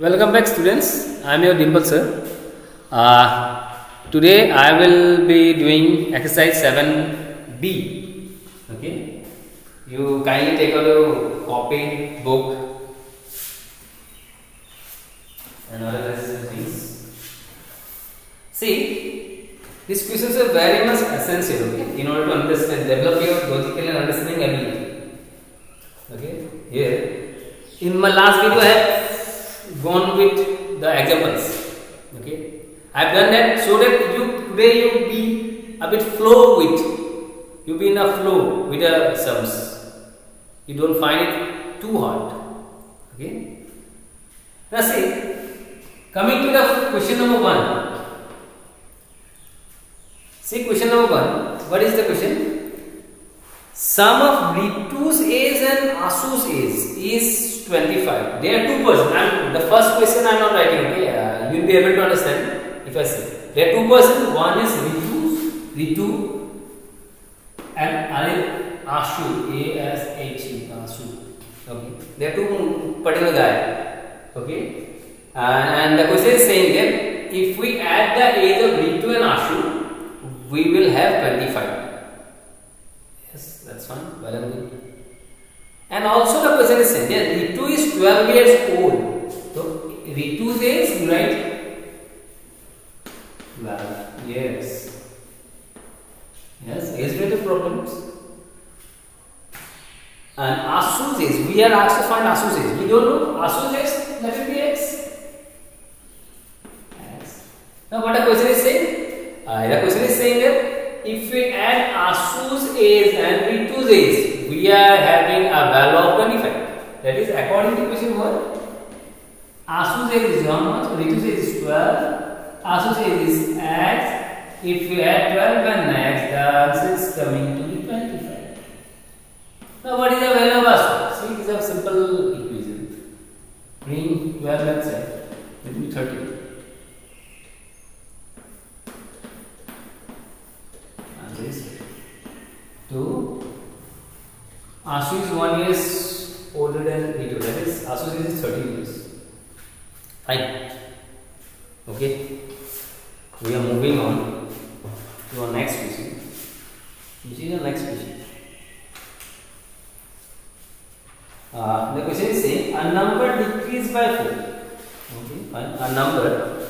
Welcome back, students. I am your Dimple sir. Today I will be doing exercise 7B. Okay. You kindly take out your copy, book, and other necessary things. See, these questions are very much essential. Okay, in order to understand, develop your logical and understanding ability. Okay. Here, in my last video, I have gone with the examples. Okay, I've done that so that today you be a bit flow with, you be in a flow with the sums. You don't find it too hard. Okay. Now see, coming to the question number 1. See, question number 1. What is the question? Sum of Ritu's age and Asu's age is 25. They are two persons. The first question I am not writing. Okay, you will be able to understand if I say there are two persons. One is Ritu, and Ashu. A-S-H-U. Ashu. Okay, they are two particular guy. Okay, and the question is saying that if we add the age of Ritu and Ashu, we will have 25. Yes, that's fine. Well and good. And also the question is saying that Ritu is 12 years old. So Ritu's age, right? 12. Yes. Yes, age-related problems. And Asu's age, we are asked to find Asu's age. We don't know Asu's age. Let it be X. X. Now what the question is saying? The question is saying that if we add Asu's age and Ritu's age, we are having a value of 25. That is according to question 1. Asu's age is how much? Ritu's age is 12. Asu's age is X. If we add 12 and X, the answer is coming to be 25. Now what is the value of Asu? See, it is a simple equation. Bring 12 outside. It will be 30. 2. Asu is 1 year older than Ritu. That is, Asu's age is 13 years. Fine. Okay. We are moving on to our next question. Which is the next question. The question is saying a number decreased by 4. Okay. Fine. A number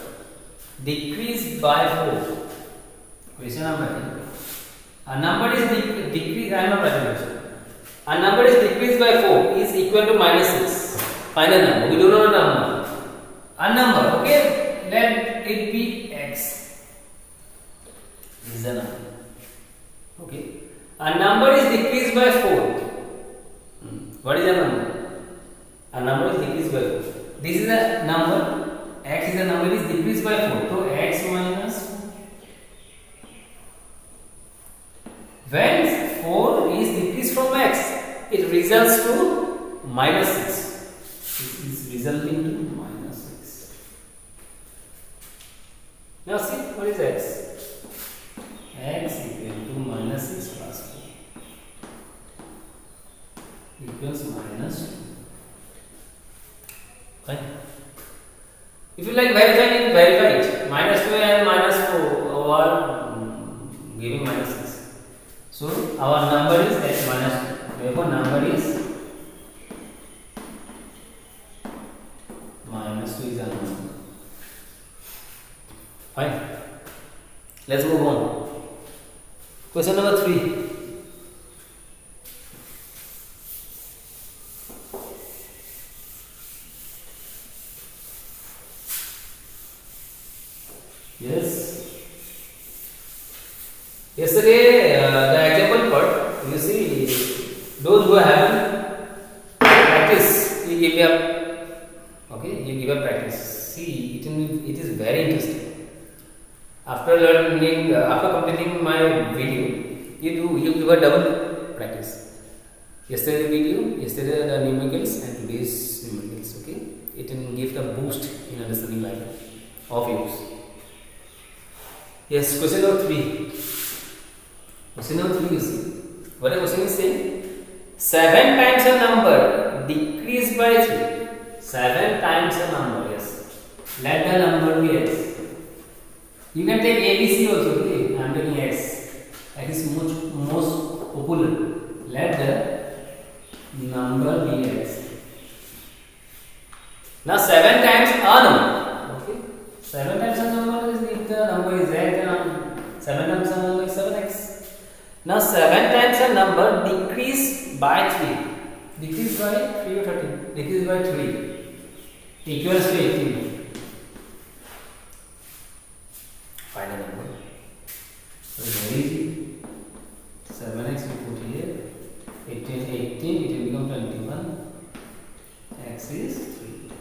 decreased by 4. Question number 10. A number is decreased. I am not writing it. A number is decreased by 4 is equal to minus 6. Find a number. We don't know a number. A number. Okay. Let it be X. This is the number. Okay. A number is decreased by 4. What is the number? A number is decreased by 4. This is a number. X is a number is decreased by 4. So X minus 4. When 4 is decreased from X, it results to minus 6. It is resulting to minus 6. Now see, what is X? X equal to minus 6 plus 4 equals minus 2. Fine. If you like verify it, verify it. Minus 2 and minus 4 are giving minus 6. So our number is X minus 2. Therefore, number is minus 2 is our number. Fine. Let's move on. Question number 3. Yes. Yesterday, the example part, you see, those who have practice, you give up. Okay, you give up practice. See, it is very interesting. After learning, after completing my video, you give a double practice. Yesterday video, yesterday the numericals, and today's numericals. Okay, it will give a boost in understanding life of yours. Yes, question number 3. Question number 3 you see. What the question is saying? 7 times a number decreased by 3. 7 times a number, yes. Let the number be x. You can take ABC also. Okay, I am taking x. X is most popular. Let the number be x. Now 7 times a number. Okay, 7 times a number is if the number is x, then 7 times a number is 7x. Now 7 times a number decrease by 3. Decrease by 3 or 13. Decrease by 3. Equals to 18. Find a number. So very easy. 7x we put here. 18, it will become 21. X is 3.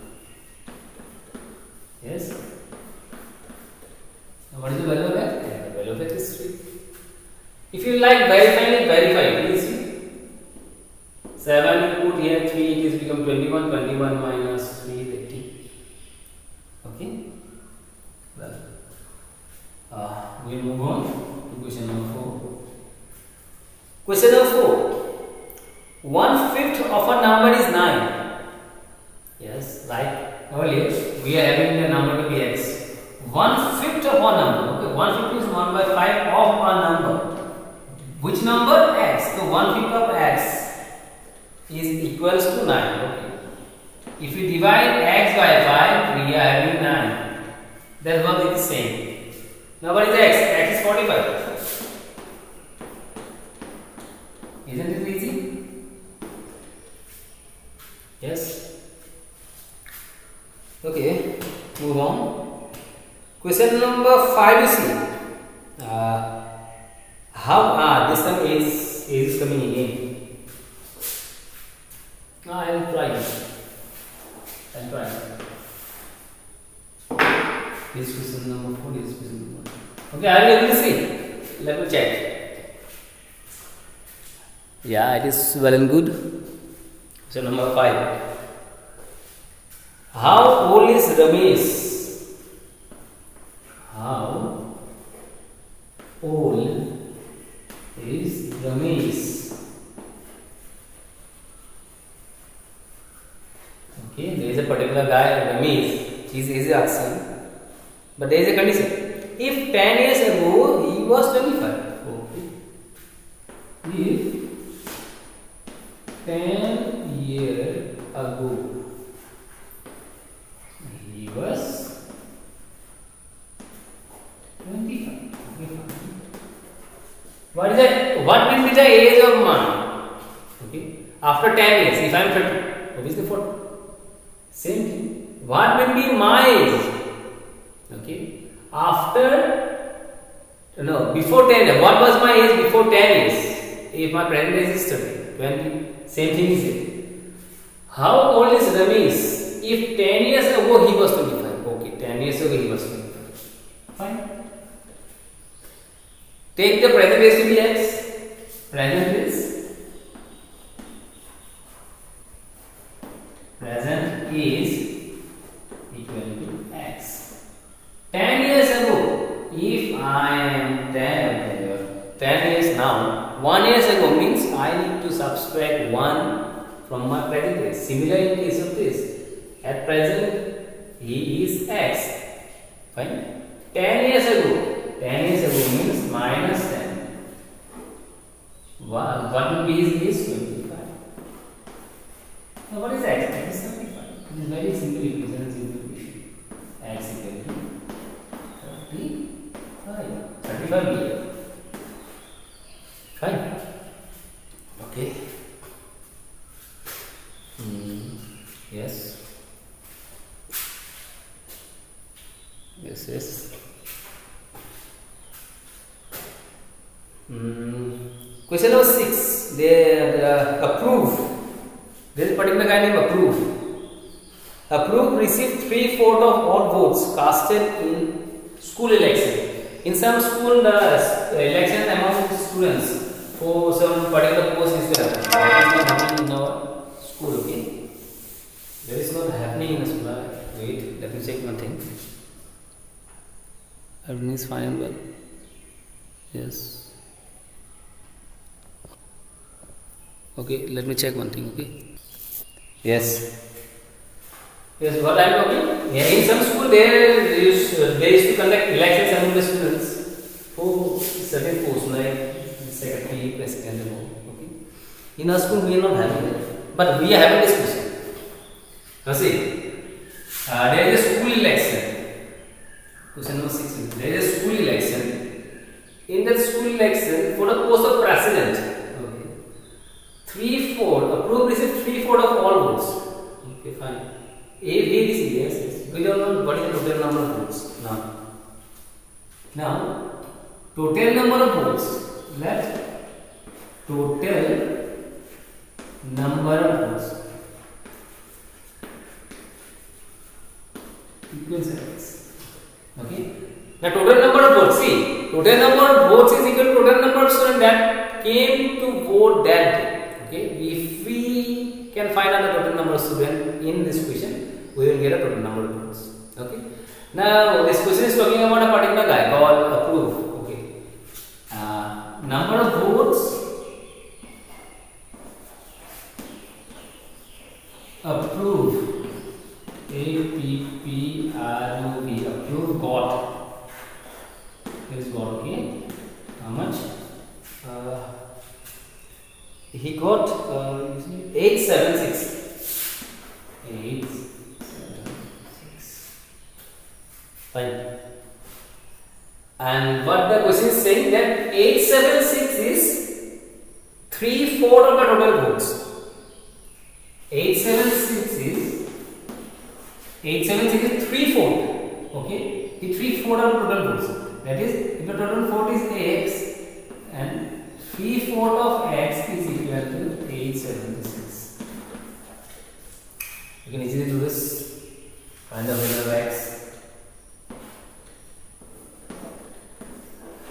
Yes? Now what is the value of x? Yeah, the value of x is 3. If you like verifying it, verify. Please see. 7 you put here, 3 it is become 21. 21 minus 3 is 18. Okay? Well, we'll move on to question number 4. Question number 4. 1/5 of a number is 9. Yes, like earlier, we are having the number to be x. 1/5 of a number. Okay, 1/5 is 1 by 5 of a number. Which number? X. So 1/5 of x is equals to 9. Okay. If you divide x by 5, we are having 9. That's what it is saying. Now what is x? X is 45. Isn't it easy? Yes. Okay. Move on. Question number 5 you see. How this time is coming again. I will try. This question number 4 is question number 1. Okay, are you able to see? Let me check. Yeah, it is well and good. Question number 5. How old is Ramesh? How old is Ramesh? Okay, there is a particular guy, Ramesh. He is asking, but there is a condition. If 10 years ago he was 25. Okay. If 10 years ago he was 25. What is that? What will be the age of man? Okay. After 10 years, if I am 30, what is the 40? Same thing. What will be my age? Okay. Before 10 years. What was my age before 10 years? If my present age is 30, 20, same thing is here. How old is Ramesh? If 10 years ago he was 25. Okay, 10 years ago he was 25. Fine. Take the present age to be x. Present is equal to x. 10 years ago, if I am 10 years now, 1 year ago means I need to subtract 1 from my present age. Similar in case of this. At present, he is x. Fine. 10 years ago means minus 10. What will be his age? 25. Now what is x? X is 35. It is very simple equation. X equal to 35 here. Fine. Okay. Yes. Question number 6. They approve. There is a particular guy named approve. Approve received 3/4 of all votes casted in school election. In some school, the election among students for some particular post is there. That is not happening in our school. Okay, that is not happening in the school. Wait, let me check one thing. Everything is fine and well. Yes. Okay, let me check one thing. Okay. Yes. Yes, what I am talking. Yeah, in some school they used to conduct elections among the students for certain posts like secretary, president, and all. Okay. In our school we are not having that, but we are having this question. Now see, there is a school election. Question number 6. There is a school election. In that school election, for the post of president, okay, 3/4 approved received 3/4 of all votes. Okay, fine. A, B, B, C. Yes. We don't know what is the total number of votes now. Now, total number of votes. Let total number of votes equals X. Okay. The total number of votes. See, total number of votes is equal to total number of students that came to vote that day. Okay. If we can find out the total number of students in this question, we will get a total number of votes. Okay. Now this question is talking about a particular guy called approve. Okay. Number of votes approve. A-P-P-R-O-V. Approve got. Is got. Okay. How much? He got 876. 876. Fine. And what the question is saying that 876 is 3/4 of the total votes. 876 is 3/4. Okay, the 3/4 of total votes. That is, if the total vote is x, and 3/4 of x is equal to 876. You can easily do this. Find the value of x.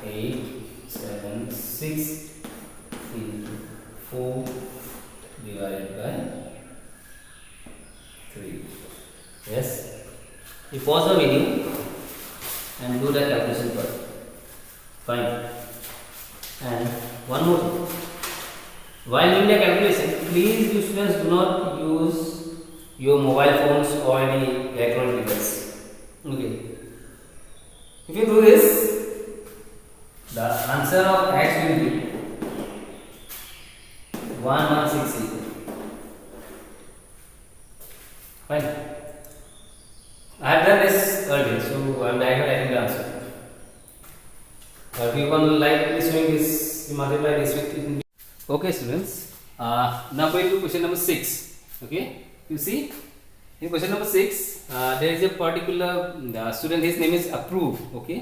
876 into 4 divided by 3. Yes. You pause the video and do the calculation first. Fine. And one more thing. While doing the calculation, please, you students, do not use your mobile phones or any electronic device. Okay. If you do this, the answer of x will be 1160. Fine. I have done this earlier, so I am writing the answer. If you want to like this showing this, you multiply this with it. Okay, students. Now going to question number 6. Okay, you see, in question number 6, there is a particular student. His name is Approve. Okay,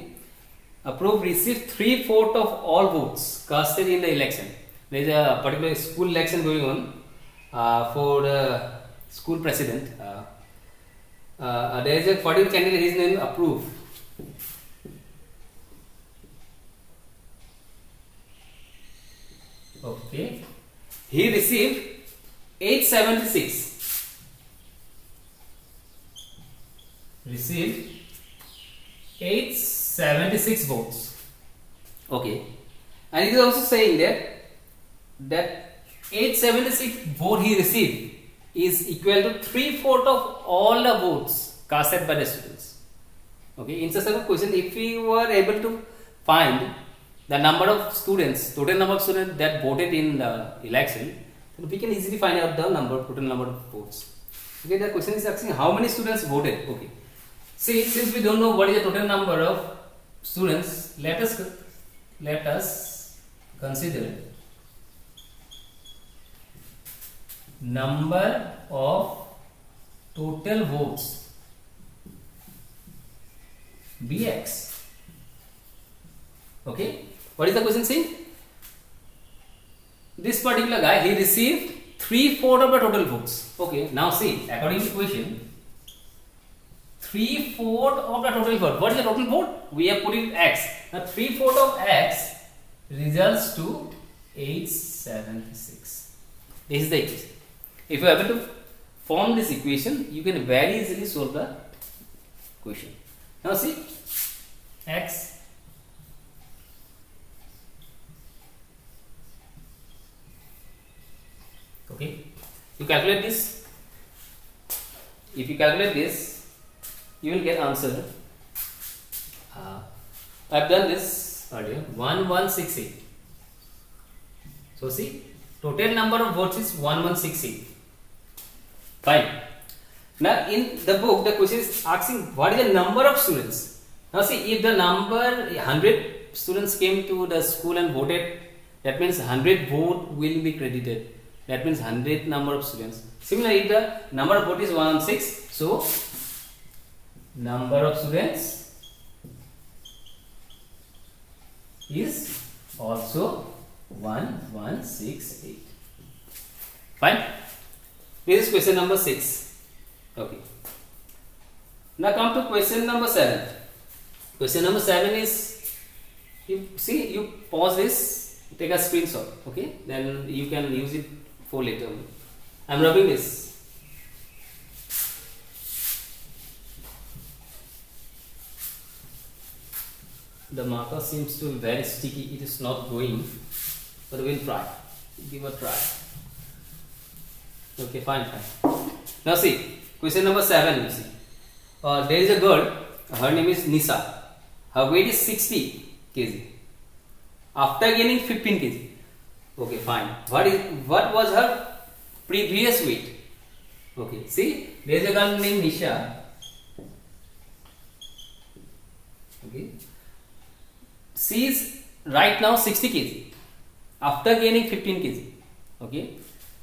Approve received 3/4 of all votes casted in the election. There is a particular school election going on for the school president. There is a particular candidate. His name is Approve. Okay, he received 876. Received 876 votes. Okay, and it is also saying that 876 vote he received is equal to 3/4 of all the votes casted by the students. Okay, in such a question, if we were able to find the number of students, total number of students that voted in the election, then we can easily find out the total number of votes. Okay, the question is asking how many students voted. Okay, see, since we don't know what is the total number of students, let us consider number of total votes bx. Okay, what is the question saying? This particular guy, he received 3/4 of the total votes. Okay, now see, according to question, 3/4 of the total vote. What is the total vote? We have put it x. Now 3/4 of x results to 876. This is the equation. If you are able to form this equation, you can very easily solve the question. Now see, x okay, you calculate this. if you calculate this, you will get answer. I've done this earlier, 1168. So see, total number of votes is 1168. Fine. Now in the book, the question is asking what is the number of students. Now see, if the number 100 students came to the school and voted, that means 100 vote will be credited. That means 100 number of students. Similarly, if the number of vote is 116, so number of students is also 1168. Fine. This is question number 6. Okay. Now come to question number 7. Question number 7 is, you see, you pause this, take a screenshot, okay? Then you can use it for later. I am rubbing this. The marker seems to be very sticky, it is not going, but we will try. Give a try. Okay, fine. Now see, question number 7, you see. There is a girl, her name is Nisa. Her weight is 60 kg. After gaining 15 kg. Okay, fine. What was her previous weight? Okay, see, there is a girl named Nisha. Okay. She is right now 60 kg. After gaining 15 kg. Okay.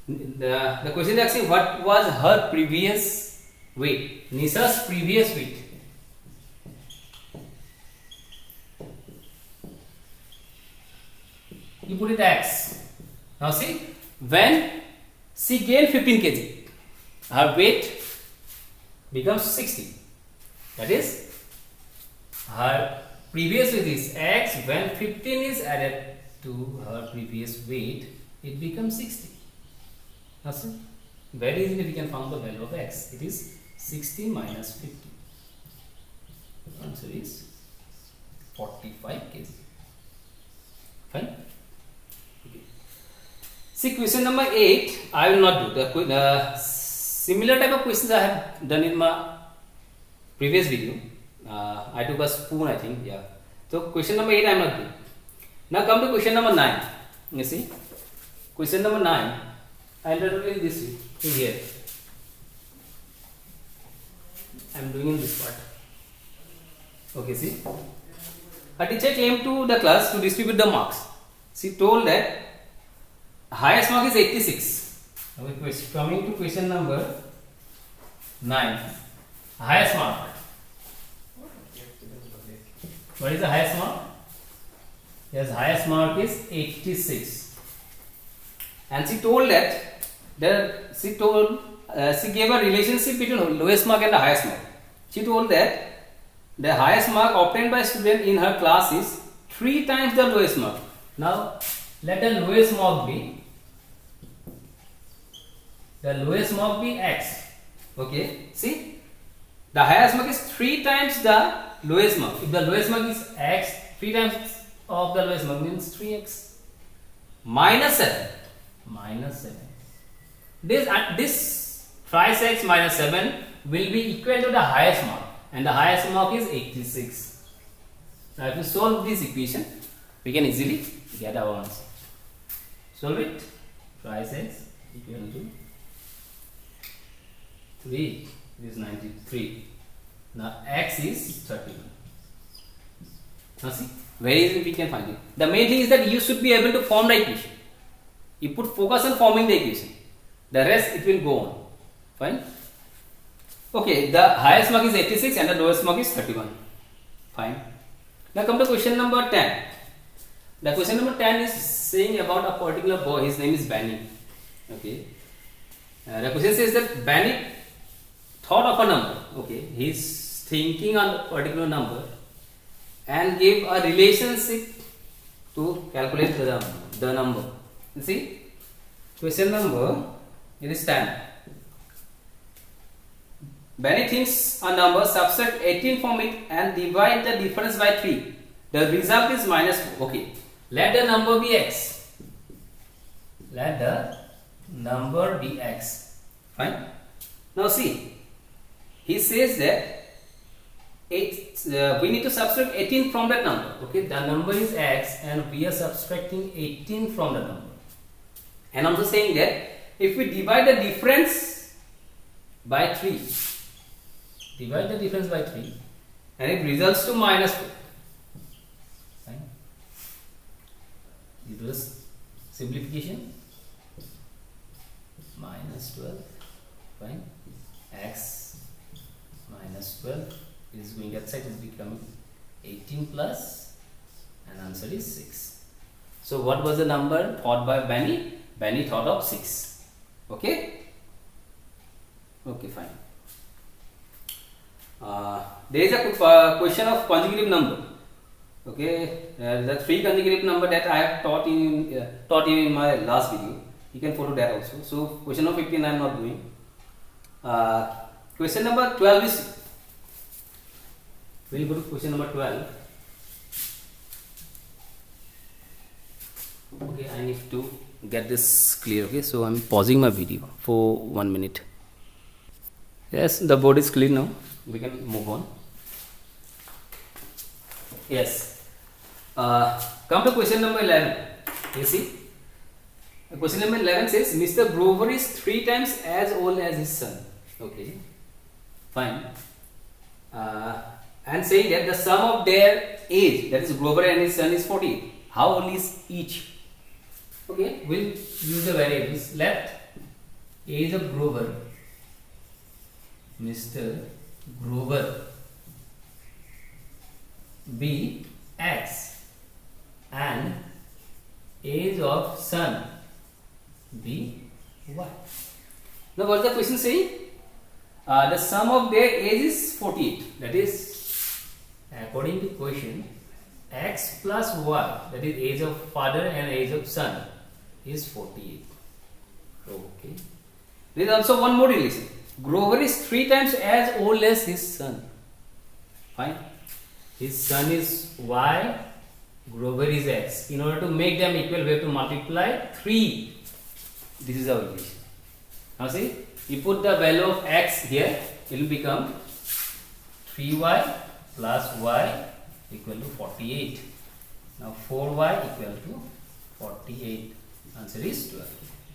The question is asking what was her previous weight. Nisa's previous weight. You put it X. Now see, when she gained 15 kg, her weight becomes 60. That is, her previous weight is X. When 15 is added to her previous weight, it becomes 60. Now see, very easily we can find the value of X. It is 60 minus 50. The answer is 45 kg. Fine. See, question number 8, I will not do. The similar type of questions I have done in my previous video. I took a spoon, I think, yeah. So, question number 8 I am not doing. Now come to question number 9. You see, question number 9, I will do in this way, in here. I am doing in this part. Okay, see. A teacher came to the class to distribute the marks. She told that highest mark is 86. Okay, coming to question number 9. Highest mark. What is the highest mark? Yes, highest mark is 86. And she told that she gave a relationship between lowest mark and the highest mark. She told that the highest mark obtained by student in her class is 3 times the lowest mark. Now let the lowest mark be X. Okay, see, the highest mark is 3 times the lowest mark. If the lowest mark is X, 3 times of the lowest mark means 3x minus 7. This thrice x minus 7 will be equal to the highest mark, and the highest mark is 86. Now if you solve this equation, we can easily get our answer. Solve it. Thrice x equal to 3. This is 93. Now x is 31. Now see, very easily we can find it. The main thing is that you should be able to form the equation. You put focus on forming the equation. The rest it will go on. Fine. Okay, the highest mark is 86 and the lowest mark is 31. Fine. Now come to question number 10. The question number 10 is saying about a particular boy. His name is Benny. Okay. The question says that Benny thought of a number. Okay. He is thinking on a particular number and gave a relationship to calculate the number. You see, question number, it is 10. Benny thinks a number, subtract 18 from it and divide the difference by 3. The result is minus 4. Okay. Let the number be x. Let the number be x. Fine. Now see, he says that we need to subtract 18 from that number. Okay, the number is x and we are subtracting 18 from the number. And also saying that if we divide the difference by 3, and it results to minus 4. Fine. It was simplification. Minus 12. Fine. X minus 12 is going outside, is becoming 18 plus, and answer is 6. So what was the number thought by Benny? Benny thought of 6. Okay. Okay, fine. There is a question of consecutive number. Okay, the 3 consecutive number that I have taught you in my last video. You can follow that also. So question number 15 I am not doing. Question number 12 is. We'll go to question number 12. Okay, I need to get this clear. Okay, so I'm pausing my video for 1 minute. Yes, the board is clear now. We can move on. Yes. Come to question number 11. You see, question number 11 says Mr. Grover is 3 times as old as his son. Okay, fine. And saying that the sum of their age, that is Grover and his son, is 40. How old is each? Okay, we'll use the variables. Let age of Grover, Mr. Grover, be x and age of son be y. Now what is the question saying? The sum of their age is 48. That is, according to question, x plus y, that is age of father and age of son, is 48. Okay. There is also one more relation. Grover is 3 times as old as his son. Fine. His son is y, Grover is x. In order to make them equal, we have to multiply 3. This is our relation. Now see, you put the value of x here, it will become 3y plus y equal to 48. Now 4y equal to 48. Answer is 12.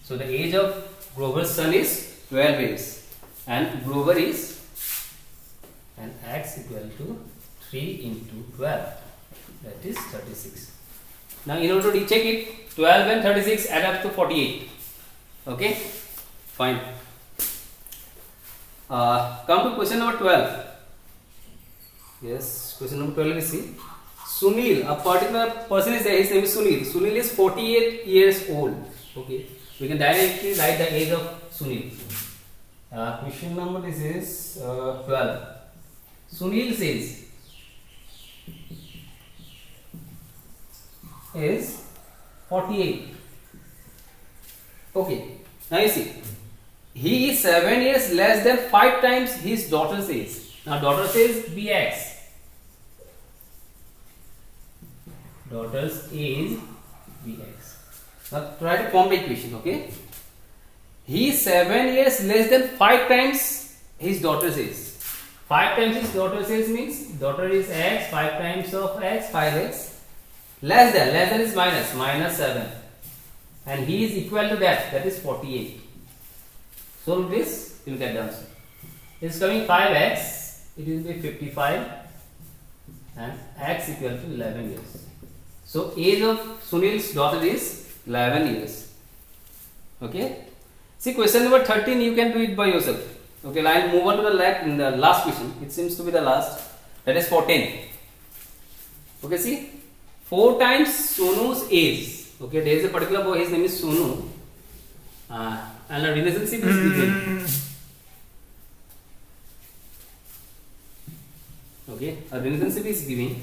So the age of Grover's son is 12 years. And Grover is, and x equal to 3 into 12, that is 36. Now in order to recheck it, 12 and 36 add up to 48. Okay, fine. Come to question number 12. Yes, question number 12 is see. Sunil, a particular person is there, his name is Sunil. Sunil is 48 years old. Okay, we can directly write the age of Sunil. Question number this is 12. Sunil says is 48. Okay, now you see, he is 7 years less than 5 times his daughter's age. Now daughter says bx. Daughter's age bx. Now try to form the equation. Okay. He is 7 years less than 5 times his daughter's age. 5 times his daughter's age means daughter is x, 5 times of x, 5x. Less than is minus 7. And he is equal to that is 48. Solve this, you will get the answer. It is coming 5x, it will be 55, and x equal to 11 years. So age of Sunil's daughter is 11 years. Okay. See, question number 13, you can do it by yourself. Okay, I will move on to the last question. It seems to be the last. That is 14. Okay, see, 4 times Sonu's age. Okay, there is a particular boy, his name is Sonu, and a relationship is given. Okay, a relationship is given.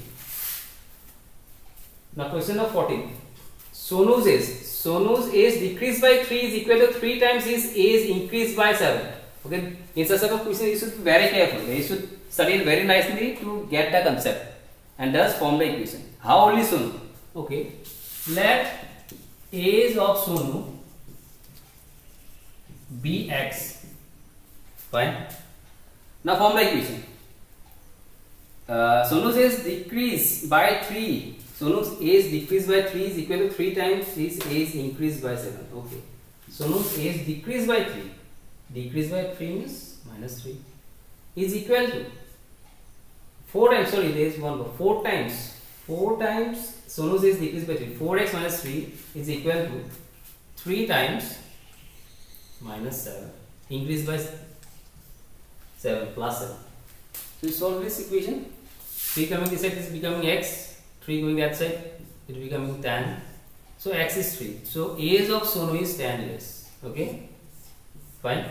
Now, question number 14. Sonu's age decreased by 3 is equal to 3 times his age increased by 7. Okay, in such a question you should be very careful. You should study it very nicely to get the concept and thus form the equation. How old is Sonu? Okay, let age of Sonu be x. Fine. Now form the equation. Sonu's age decreased by 3. Sonu's age decreased by 3 is equal to 3 times his age increased by 7. Okay. Sonu's age decreased by 3. Decreased by 3 means minus 3 is equal to 4 times. Sorry, there is one more. 4 times. 4 times Sonu's age decreased by 3. 4x minus 3 is equal to 3 times minus 7 increased by 7 plus 7. So you solve this equation. 3 coming this side is becoming x, 3 going that side, it is becoming tan. So x is 3. So age of Sonu is 10 years. Okay, fine.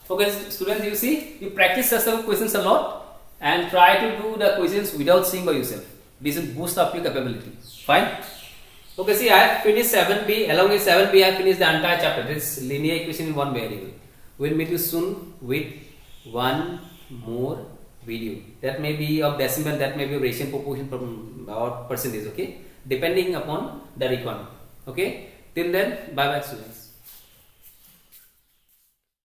Okay, students, you see, you practice such type of questions a lot and try to do the questions without seeing by yourself. This will boost up your capability. Fine. Okay, see, I have finished 7b. Along with 7b, I have finished the entire chapter. This linear equation in one variable. We'll meet you soon with one more video. That may be of decimal, that may be of ratio, proportion, or percentage. Okay, depending upon the requirement. Okay, till then, bye bye, students.